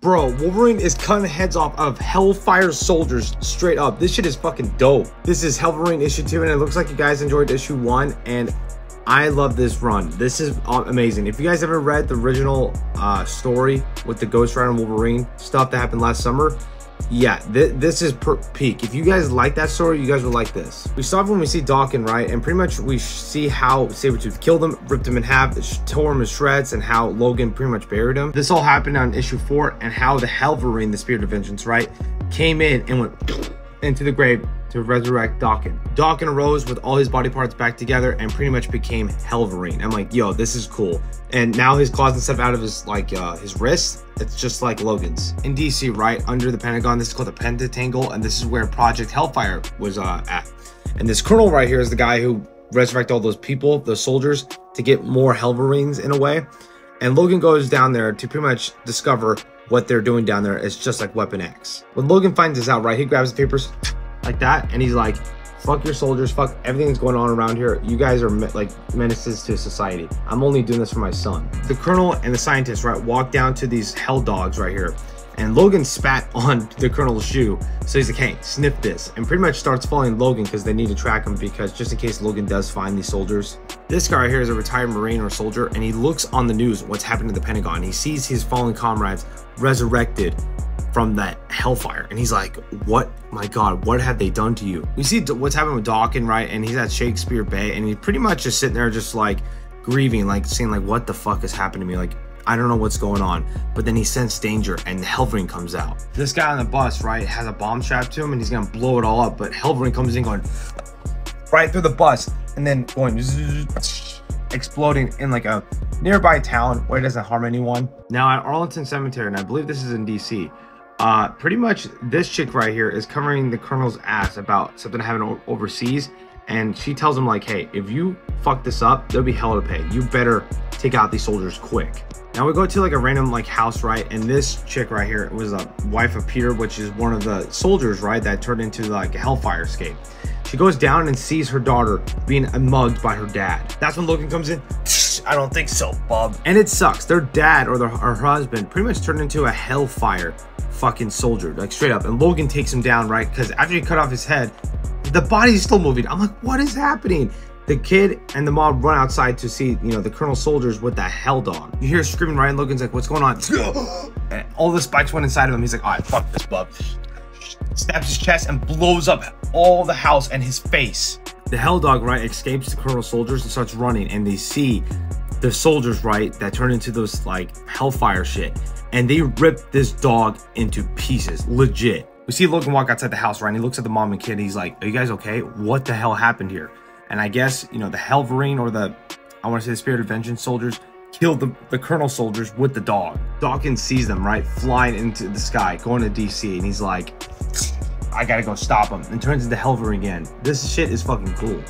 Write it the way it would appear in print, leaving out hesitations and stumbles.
Bro, Wolverine is cutting heads off of Hellfire soldiers straight up. This shit is fucking dope. This is Hellverine issue 2, and it looks like you guys enjoyed issue 1, and I love this run. This is amazing. If you guys ever read the original story with the Ghost Rider and Wolverine stuff that happened last summer, yeah, this is peak. If you guys like that story, you guys will like this. We start when we see Daken, right? And pretty much we see how Sabretooth killed him, ripped him in half, tore him to shreds, and how Logan pretty much buried him. This all happened on issue 4, and how the Hellverine, the Spirit of Vengeance, right, came in and went into the grave to resurrect Daken. Daken arose with all his body parts back together and pretty much became Hellverine. I'm like, yo, this is cool. And now his claws and stuff out of his his wrist, it's just like Logan's. In DC, right under the Pentagon, this is called the Pentatangle, and this is where Project Hellfire was at. And this colonel right here is the guy who resurrected all those people, those soldiers, to get more Hellverines in a way. And Logan goes down there to pretty much discover what they're doing down there. It's just like Weapon X. When Logan finds this out, right, he grabs the papers like that, and he's like, fuck your soldiers, fuck everything that's going on around here. You guys are like menaces to society. I'm only doing this for my son. The colonel and the scientist, right, walk down to these hell dogs right here, and Logan spat on the colonel's shoe. So he's like, hey, sniff this, and pretty much starts following Logan because they need to track him, because just in case Logan does find these soldiers. This guy right here is a retired Marine or soldier, and he looks on the news what's happening to the Pentagon. He sees his fallen comrades resurrected from that Hellfire, and he's like, what, my god, what have they done to you? We see what's happening with Daken, right, and he's at Shakespeare Bay, and he's pretty much just sitting there just like grieving, like saying like, what the fuck has happened to me? Like, I don't know what's going on. But then he sensed danger, and the Hellverine comes out. This guy on the bus, right, has a bomb strapped to him, and he's gonna blow it all up, but Hellverine comes in going right through the bus, and then going exploding in like a nearby town where it doesn't harm anyone. Now at Arlington Cemetery, and I believe this is in DC, pretty much this chick right here is covering the colonel's ass about something happening overseas, and she tells him like, hey, if you fuck this up, there'll be hell to pay. You better take out these soldiers quick. Now we go to like a random like house, right, and this chick right here was a wife of Peter, which is one of the soldiers, right, that turned into like a Hellfire escape. She goes down and sees her daughter being mugged by her dad. That's when Logan comes in. I don't think so, bub. And it sucks. Their dad or her husband pretty much turned into a Hellfire fucking soldier, like straight up. And Logan takes him down, right, because after he cut off his head, the body's still moving. I'm like, what is happening? The kid and the mom run outside to see, you know, the colonel soldiers with that hell dog. You hear screaming, right, and Logan's like, what's going on? And all the spikes went inside of him. He's like, all right, fuck this, bub. Snaps his chest and blows up all the house and his face. The hell dog, right, escapes the colonel soldiers and starts running, and they see the soldiers, right, that turn into those like Hellfire shit, and they rip this dog into pieces, legit. We see Logan walk outside the house, right, and he looks at the mom and kid, and he's like, are you guys okay? What the hell happened here? And I guess, you know, the Hellverine, or the, I want to say the Spirit of Vengeance soldiers, killed the colonel soldiers with the dog. Daken sees them, right, flying into the sky, going to DC, and he's like, I gotta go stop him, and turns into Hellverine again. This shit is fucking cool.